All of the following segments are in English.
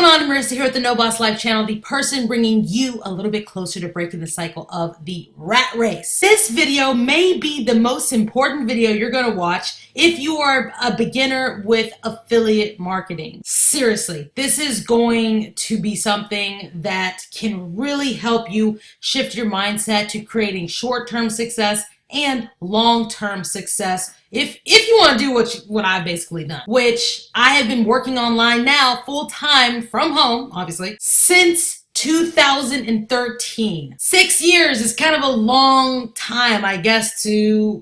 going on? Marissa here at the No Boss Life channel, the person bringing you a little bit closer to breaking the cycle of the rat race. This video may be the most important video you're going to watch if you are a beginner with affiliate marketing. Seriously, this is going to be something that can really help you shift your mindset to creating short-term success and long-term success if you want to do what I've basically done, which I have been working online now full-time from home, obviously, since 2013. 6 years is kind of a long time, I guess, to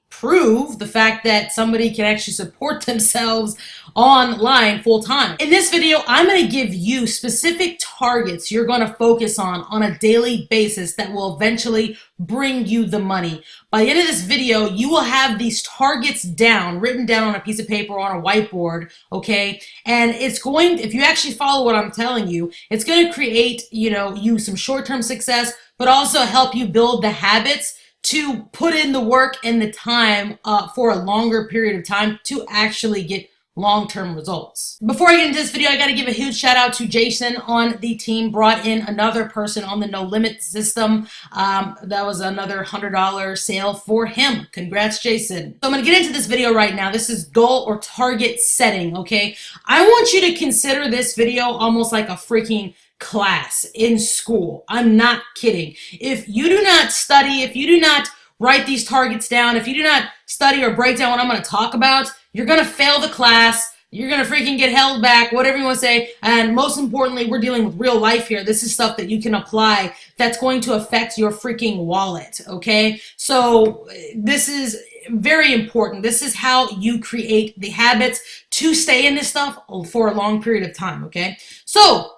prove the fact that somebody can actually support themselves online full time. In this video, I'm going to give you specific targets you're going to focus on a daily basis that will eventually bring you the money. By the end of this video, you will have these targets written down on a piece of paper or on a whiteboard, okay? And it's going, if you actually follow what I'm telling you, it's going to create, you some short-term success, but also help you build the habits to put in the work and the time for a longer period of time to actually get long-term results. Before I get into this video, I got to give a huge shout out to Jason on the team. Brought in another person on the No Limit system. That was another $100 sale for him. Congrats, Jason. So I'm going to get into this video right now. This is goal or target setting, okay? I want you to consider this video almost like a freaking class in school. I'm not kidding. If you do not study, if you do not write these targets down, if you do not study or break down what I'm going to talk about, you're going to fail the class. You're going to freaking get held back, whatever you want to say. And most importantly, we're dealing with real life here. This is stuff that you can apply that's going to affect your freaking wallet, okay? So this is very important. This is how you create the habits to stay in this stuff for a long period of time, okay? So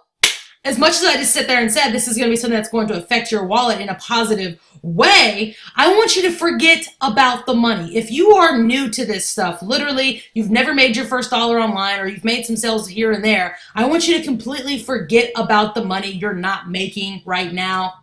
as much as I just sit there and said this is going to be something that's going to affect your wallet in a positive way, I want you to forget about the money. If you are new to this stuff, literally, you've never made your first dollar online or you've made some sales here and there, I want you to completely forget about the money you're not making right now,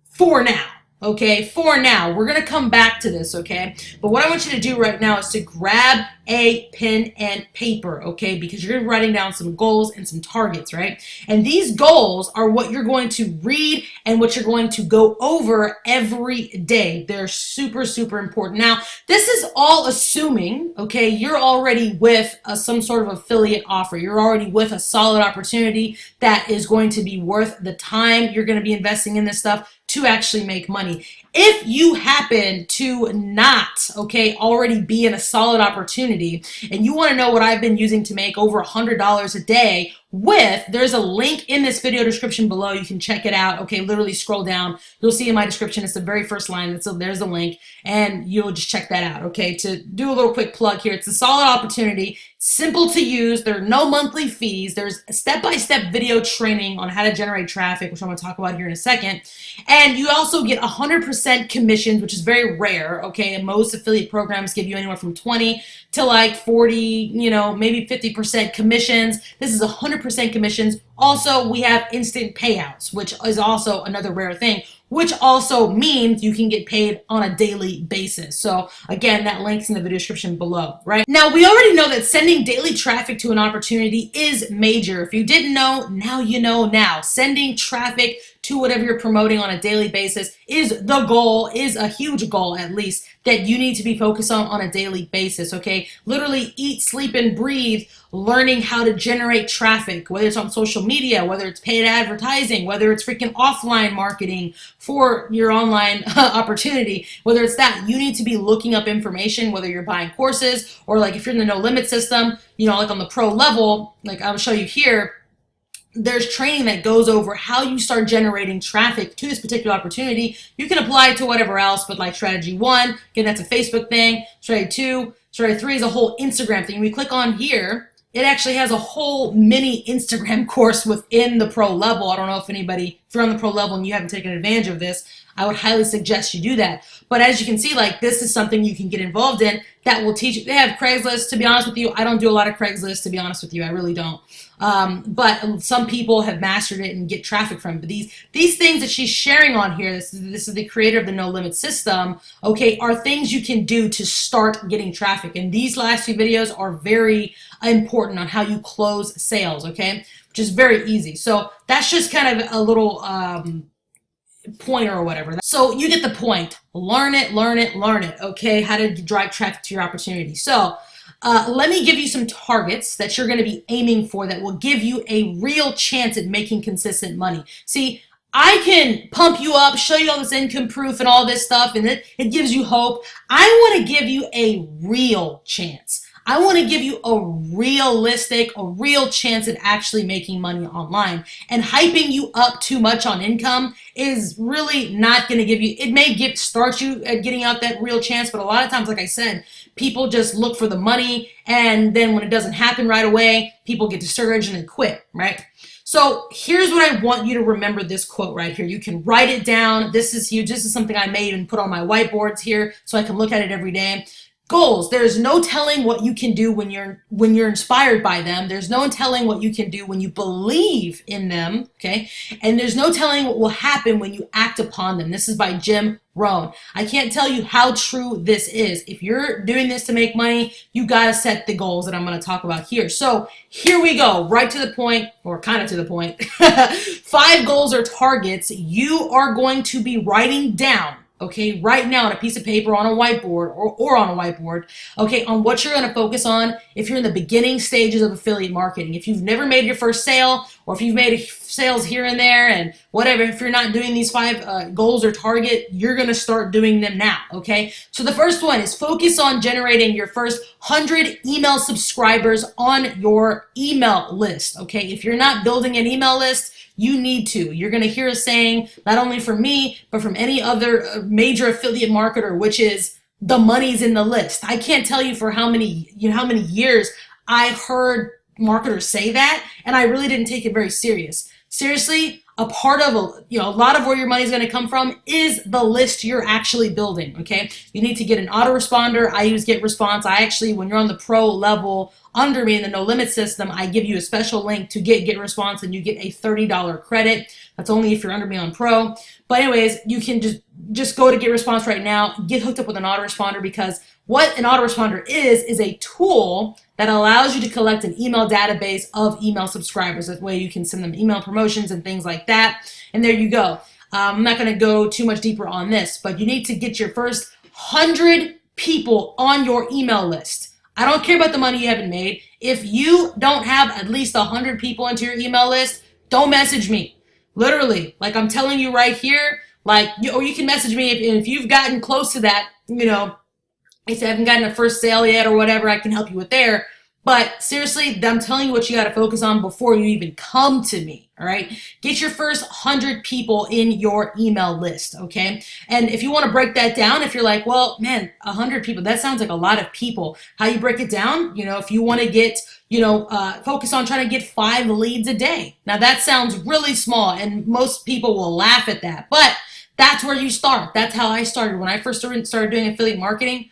for now. Okay, for now. We're going to come back to this, okay? But what I want you to do right now is to grab a pen and paper, okay? Because you're going to be writing down some goals and some targets, right? And these goals are what you're going to read and what you're going to go over every day. They're super, super important. Now, this is all assuming, okay, you're already with some sort of affiliate offer. You're already with a solid opportunity that is going to be worth the time you're going to be investing in this stuff to actually make money. If you happen to not, okay, already be in a solid opportunity and you want to know what I've been using to make over $100 a day there's a link in this video description below. You can check it out. Okay, literally scroll down. You'll see in my description, it's the very first line. So there's the link and you'll just check that out. Okay, to do a little quick plug here, it's a solid opportunity, simple to use. There are no monthly fees. There's a step-by-step video training on how to generate traffic, which I'm going to talk about here in a second. And you also get 100% commissions, which is very rare. Okay, and most affiliate programs give you anywhere from 20 to like 40, maybe 50% commissions. This is 100% commissions. Also, we have instant payouts, which is also another rare thing, which also means you can get paid on a daily basis. So again, that link's in the video description below, right? Now, we already know that sending daily traffic to an opportunity is major. If you didn't know, now you know now. Sending traffic to whatever you're promoting on a daily basis is the goal, is a huge goal at least, that you need to be focused on a daily basis, okay? Literally eat, sleep, and breathe learning how to generate traffic, whether it's on social media, whether it's paid advertising, whether it's freaking offline marketing for your online opportunity, whether it's that, you need to be looking up information, whether you're buying courses or like if you're in the No Limit system, like on the pro level, like I'll show you here, there's training that goes over how you start generating traffic to this particular opportunity. You can apply it to whatever else, but like strategy 1, again, that's a Facebook thing. Strategy 2, strategy 3 is a whole Instagram thing. When we click on here, it actually has a whole mini Instagram course within the pro level. I don't know if you're on the pro level and you haven't taken advantage of this, I would highly suggest you do that. But as you can see, like, this is something you can get involved in that will teach you. They have Craigslist, to be honest with you. I don't do a lot of Craigslist, to be honest with you. I really don't. But some people have mastered it and get traffic from it. But these things that she's sharing on here, this is the creator of the No Limit system, okay, are things you can do to start getting traffic. And these last few videos are very important on how you close sales, okay? just very easy. So that's just kind of a little pointer or whatever. So you get the point. Learn it, learn it, learn it. Okay, how to drive traffic to your opportunity. So let me give you some targets that you're going to be aiming for that will give you a real chance at making consistent money. See, I can pump you up, show you all this income proof and all this stuff, and it gives you hope. I want to give you a real chance. I want to give you a real chance at actually making money online. And hyping you up too much on income is really not going to give you, it may start you at getting out that real chance, but a lot of times, like I said, people just look for the money, and then when it doesn't happen right away, people get discouraged and then quit, right? So here's what I want you to remember, this quote right here. You can write it down. This is huge. This is something I made and put on my whiteboards here so I can look at it every day. Goals. There's no telling what you can do when you're inspired by them. There's no telling what you can do when you believe in them, okay? And there's no telling what will happen when you act upon them. This is by Jim Rohn. I can't tell you how true this is. If you're doing this to make money, you got to set the goals that I'm going to talk about here. So here we go, right to the point, or kind of to the point. 5 goals or targets you are going to be writing down, okay, right now on a piece of paper, on a whiteboard, or on a whiteboard, okay, on what you're going to focus on if you're in the beginning stages of affiliate marketing. If you've never made your first sale, or if you've made sales here and there and whatever, if you're not doing these 5 goals or target, you're going to start doing them now, okay? So the first one is focus on generating your first 100 email subscribers on your email list, okay? If you're not building an email list, you need to. You're going to hear a saying, not only from me, but from any other major affiliate marketer, which is the money's in the list. I can't tell you for how many years I heard marketers say that, and I really didn't take it very serious. Seriously, a part of a lot of where your money is going to come from is the list you're actually building, okay? You need to get an autoresponder. I use GetResponse. I actually, when you're on the pro level under me in the No Limit system, I give you a special link to get GetResponse, and you get a $30 credit. That's only if you're under me on pro. But anyways, you can just go to GetResponse right now, get hooked up with an autoresponder, because what an autoresponder is a tool that allows you to collect an email database of email subscribers. That way you can send them email promotions and things like that. And there you go. I'm not going to go too much deeper on this, but you need to get your first 100 people on your email list. I don't care about the money you haven't made. If you don't have at least 100 people into your email list, don't message me. Literally, like I'm telling you right here, or you can message me if you've gotten close to that, if you haven't gotten a first sale yet or whatever, I can help you with there. But seriously, I'm telling you what you got to focus on before you even come to me, all right? Get your first 100 people in your email list, okay? And if you want to break that down, if you're like, well, man, 100 people, that sounds like a lot of people. How you break it down, if you want to get, focus on trying to get 5 leads a day. Now that sounds really small, and most people will laugh at that, but that's where you start. That's how I started. When I first started doing affiliate marketing,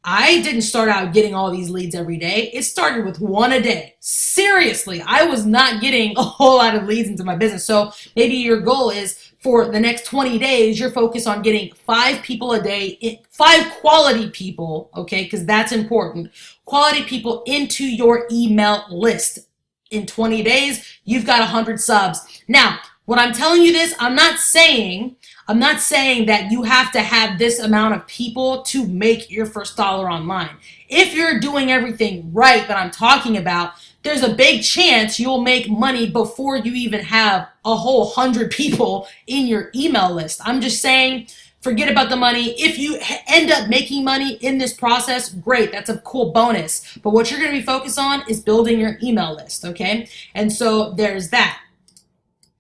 I didn't start out getting all these leads every day. It started with 1 a day. Seriously, I was not getting a whole lot of leads into my business. So maybe your goal is for the next 20 days, you're focused on getting 5 people a day, 5 quality people, okay, because that's important. Quality people into your email list. In 20 days, you've got 100 subs. Now, when I'm telling you this, I'm not saying that you have to have this amount of people to make your first dollar online. If you're doing everything right that I'm talking about, there's a big chance you'll make money before you even have a whole 100 people in your email list. I'm just saying, forget about the money. If you end up making money in this process, great. That's a cool bonus. But what you're going to be focused on is building your email list, okay? And so there's that.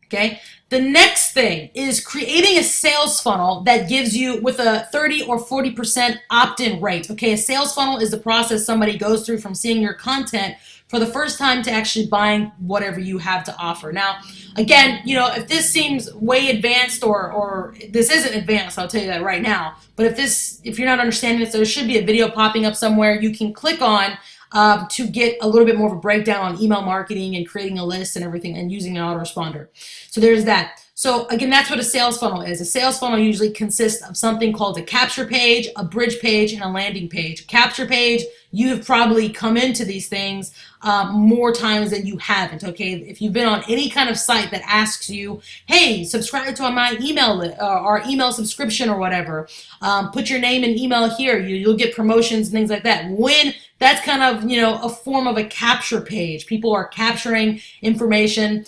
Okay. The next thing is creating a sales funnel that gives you with a 30 or 40% opt-in rate. Okay. A sales funnel is the process somebody goes through from seeing your content for the first time to actually buying whatever you have to offer. Now, again, if this seems way advanced or this isn't advanced, I'll tell you that right now. But if you're not understanding this, there should be a video popping up somewhere you can click on. to get a little bit more of a breakdown on email marketing and creating a list and everything and using an autoresponder. So there's that. So again, that's what a sales funnel is. A sales funnel usually consists of something called a capture page, a bridge page, and a landing page. Capture page, you have probably come into these things more times than you haven't, okay? If you've been on any kind of site that asks you, hey, subscribe to my email list or email subscription or whatever, put your name and email here, you'll get promotions and things like that. When that's kind of, a form of a capture page. People are capturing information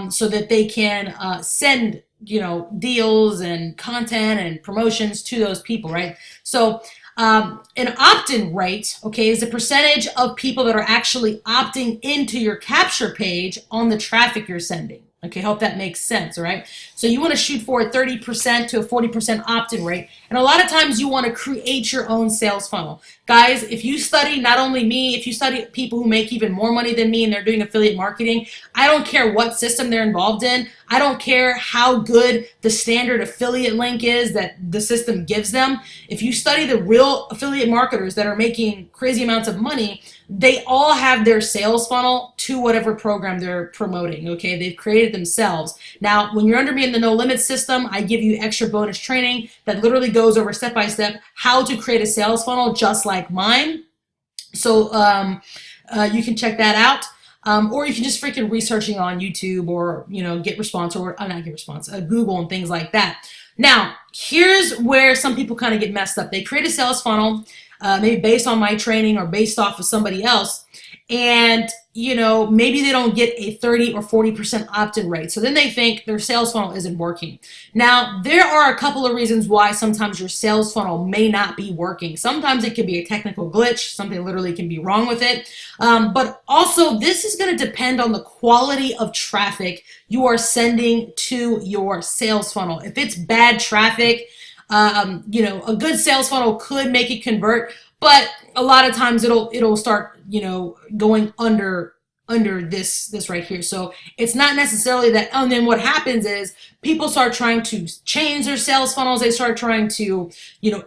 so that they can send, deals and content and promotions to those people, right? So an opt-in rate, okay, is the percentage of people that are actually opting into your capture page on the traffic you're sending. Okay, hope that makes sense, all right? So you want to shoot for a 30% to a 40% opt-in rate. And a lot of times you want to create your own sales funnel. Guys, if you study not only me, if you study people who make even more money than me and they're doing affiliate marketing, I don't care what system they're involved in. I don't care how good the standard affiliate link is that the system gives them. If you study the real affiliate marketers that are making crazy amounts of money, they all have their sales funnel to whatever program they're promoting, okay? They've created themselves. Now, when you're under me in the No Limits system, I give you extra bonus training that literally goes over step by step how to create a sales funnel just like mine. So you can check that out. Or you can just freaking researching on YouTube or, Get Response or not Get Response, Google and things like that. Now, here's where some people kind of get messed up. They create a sales funnel, maybe based on my training or based off of somebody else, and maybe they don't get a 30 or 40% opt-in rate. So then they think their sales funnel isn't working. Now, there are a couple of reasons why sometimes your sales funnel may not be working. Sometimes it could be a technical glitch. Something literally can be wrong with it. But also, this is going to depend on the quality of traffic you are sending to your sales funnel. If it's bad traffic, a good sales funnel could make it convert, but a lot of times it'll start, going under this right here. So it's not necessarily that. And then what happens is people start trying to change their sales funnels. They start trying to,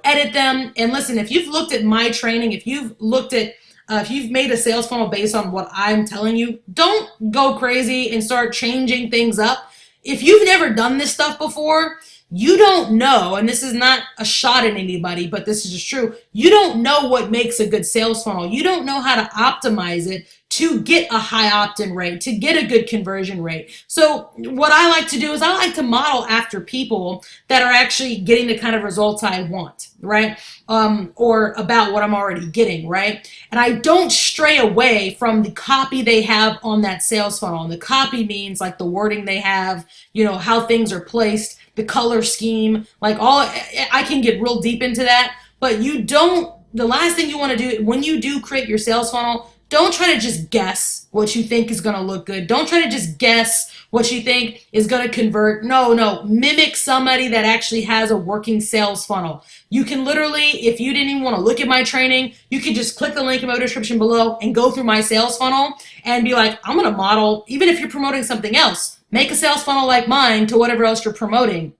edit them. And listen, if you've looked at my training, if you've looked at if you've made a sales funnel based on what I'm telling you, don't go crazy and start changing things up. If you've never done this stuff before, you don't know, and this is not a shot at anybody, but this is just true. You don't know what makes a good sales funnel. You don't know how to optimize it to get a high opt-in rate, to get a good conversion rate. So what I like to do is I like to model after people that are actually getting the kind of results I want, right? Or about what I'm already getting, right? And I don't stray away from the copy they have on that sales funnel. And the copy means like the wording they have, how things are placed, the color scheme, like I can get real deep into that, but the last thing you want to do when you do create your sales funnel, don't try to just guess what you think is going to look good. Don't try to just guess what you think is going to convert. No, mimic somebody that actually has a working sales funnel. You can literally, if you didn't even want to look at my training, you can just click the link in my description below and go through my sales funnel and be like, I'm going to model, even if you're promoting something else, make a sales funnel like mine to whatever else you're promoting.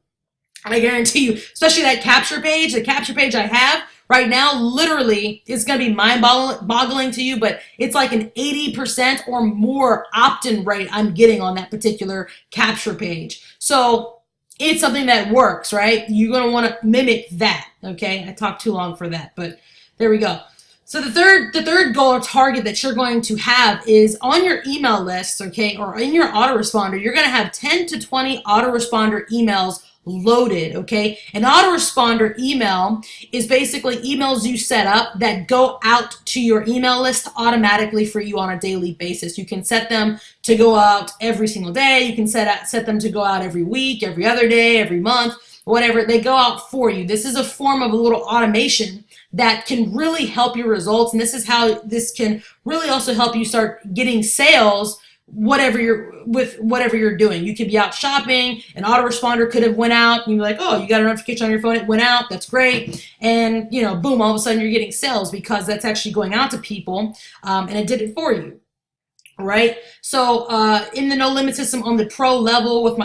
And I guarantee you, especially that capture page, the capture page I have right now, literally, it's going to be mind-boggling to you, but it's like an 80% or more opt-in rate I'm getting on that particular capture page. So it's something that works, right? You're going to want to mimic that, okay? I talked too long for that, but there we go. So the third goal or target that you're going to have is on your email list, okay, or in your autoresponder, you're going to have 10 to 20 autoresponder emails loaded, okay? An autoresponder email is basically emails you set up that go out to your email list automatically for you on a daily basis. You can set them to go out every single day. You can set them to go out every week, every other day, every month, whatever. They go out for you. This is a form of a little automation that can really help your results. And this is how this can really also help you start getting sales whatever you're doing. You could be out shopping, an autoresponder could have went out, and you're like, oh, you got a notification on your phone, it went out, that's great. And boom, all of a sudden you're getting sales because that's actually going out to people, and it did it for you. Right? So in the No Limit system on the pro level, with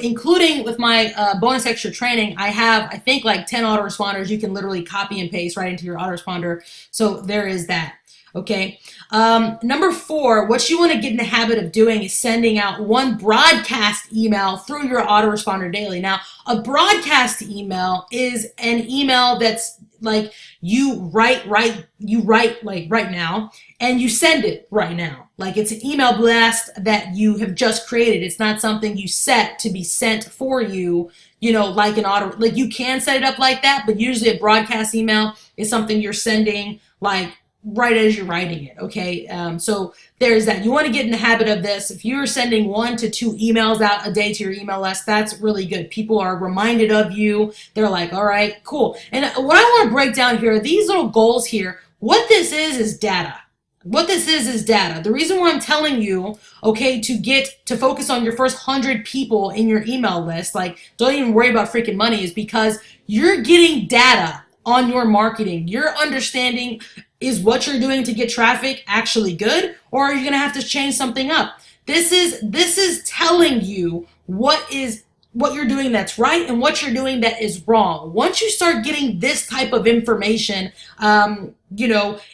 including with my bonus extra training, I have, I think, like 10 autoresponders you can literally copy and paste right into your autoresponder. So there is that. Okay. Number 4, what you want to get in the habit of doing is sending out one broadcast email through your autoresponder daily. Now, a broadcast email is an email that's like you write like right now, and you send it right now. Like it's an email blast that you have just created. It's not something you set to be sent for you, like an auto, like you can set it up like that, but usually a broadcast email is something you're sending like right as you're writing it. Okay. So there's that. You want to get in the habit of this. If you're sending 1 to 2 emails out a day to your email list, that's really good. People are reminded of you. They're like, all right, cool. And what I want to break down here are these little goals here. What this is data. What this is data. The reason why I'm telling you, okay, to focus on your first 100 people in your email list, like don't even worry about freaking money, is because you're getting data on your marketing. You're understanding, is what you're doing to get traffic actually good, or are you going to have to change something up? This is telling you what you're doing that's right and what you're doing that is wrong. Once you start getting this type of information,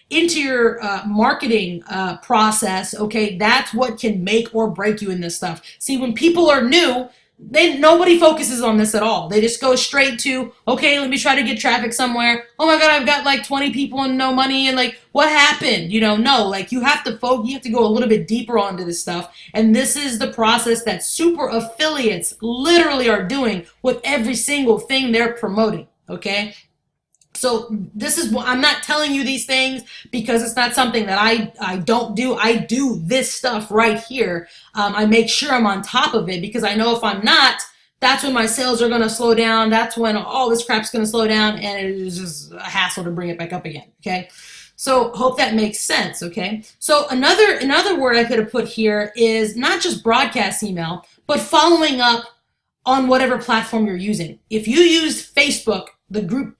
into your marketing process, okay, that's what can make or break you in this stuff. See, when people are new, nobody focuses on this at all. They just go straight to, okay, let me try to get traffic somewhere. Oh my God, I've got like 20 people and no money, and like, what happened? No, like you have to go a little bit deeper onto this stuff. And this is the process that super affiliates literally are doing with every single thing they're promoting. Okay. So this is what I'm not telling you these things because it's not something that I don't do. I do this stuff right here. I make sure I'm on top of it because I know if I'm not, that's when my sales are going to slow down. That's when all this crap's going to slow down, and it is just a hassle to bring it back up again. Okay. So hope that makes sense. Okay. So another word I could have put here is not just broadcast email, but following up on whatever platform you're using. If you use Facebook, the group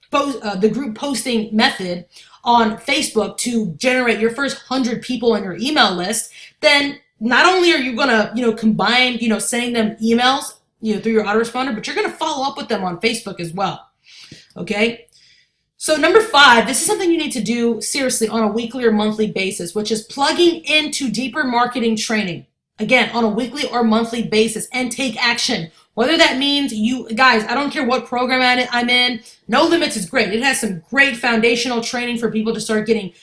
posting method on Facebook to generate your first 100 people on your email list, then not only are you gonna combine sending them emails through your autoresponder, but you're gonna follow up with them on Facebook as well. Okay. So number 5, this is something you need to do seriously on a weekly or monthly basis, which is plugging into deeper marketing training. Again, on a weekly or monthly basis, and take action. Whether that means you guys, I don't care what program I'm in, No Limits is great. It has some great foundational training for people to start getting,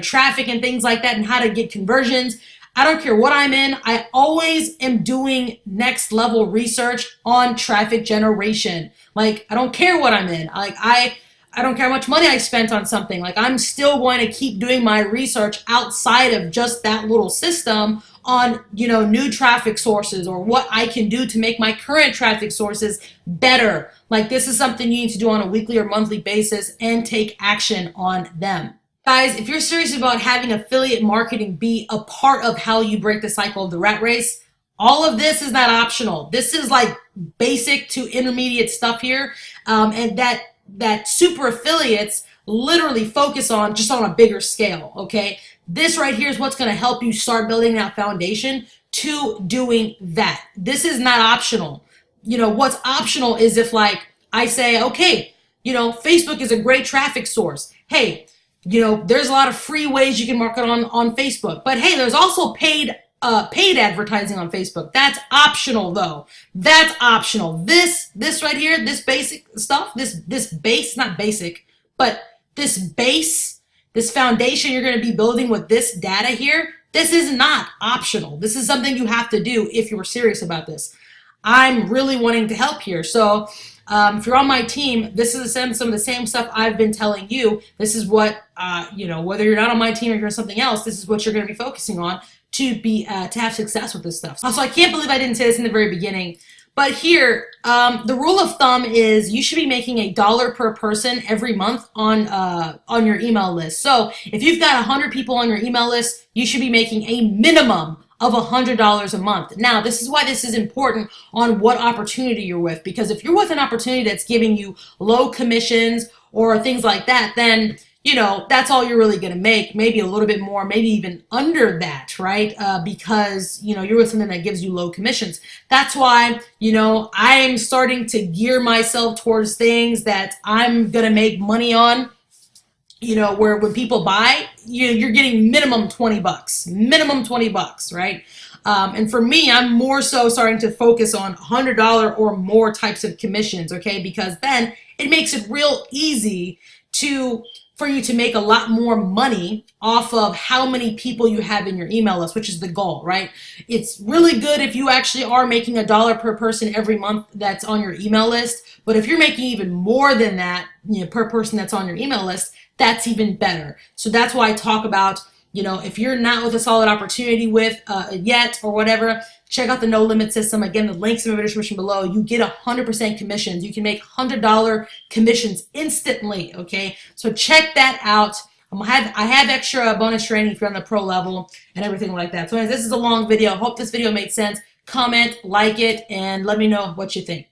traffic and things like that and how to get conversions. I don't care what I'm in. I always am doing next level research on traffic generation. Like, I don't care what I'm in. Like, I don't care how much money I spent on something. Like, I'm still going to keep doing my research outside of just that little system on, new traffic sources or what I can do to make my current traffic sources better. Like, this is something you need to do on a weekly or monthly basis and take action on them. Guys, if you're serious about having affiliate marketing be a part of how you break the cycle of the rat race, all of this is not optional. This is like basic to intermediate stuff here. And that super affiliates literally focus on just on a bigger scale. Okay. This right here is what's going to help you start building that foundation to doing that. This is not optional. What's optional is if like I say, okay, Facebook is a great traffic source. Hey, there's a lot of free ways you can market on Facebook, but hey, there's also paid advertising on Facebook. That's optional though. That's optional. This right here, this basic stuff, this base, not basic, but this base, this foundation you're going to be building with this data here, this is not optional. This is something you have to do if you're serious about this. I'm really wanting to help here. So if you're on my team, this is some of the same stuff I've been telling you. This is what, whether you're not on my team or you're something else, this is what you're going to be focusing on to have success with this stuff. Also, I can't believe I didn't say this in the very beginning, but here, the rule of thumb is you should be making $1 per person every month on your email list. So if you've got 100 people on your email list, you should be making a minimum of $100 a month. Now, this is why this is important on what opportunity you're with, because if you're with an opportunity that's giving you low commissions or things like that, then that's all you're really going to make, maybe a little bit more, maybe even under that, right? Because, you're with something that gives you low commissions. That's why, I'm starting to gear myself towards things that I'm going to make money on, you know, where when people buy, you're getting minimum 20 bucks, minimum 20 bucks, right? And for me, I'm more so starting to focus on $100 or more types of commissions, okay? Because then it makes it real easy for you to make a lot more money off of how many people you have in your email list, which is the goal, right? It's really good if you actually are making $1 per person every month that's on your email list. But if you're making even more than that, per person that's on your email list, that's even better. So that's why I talk about, if you're not with a solid opportunity with yet or whatever, check out the No Limit System. Again, the link's in the video description below. You get 100% commissions. You can make $100 commissions instantly, okay? So check that out. I have extra bonus training if you're on the pro level and everything like that. So anyways, this is a long video. Hope this video made sense. Comment, like it, and let me know what you think.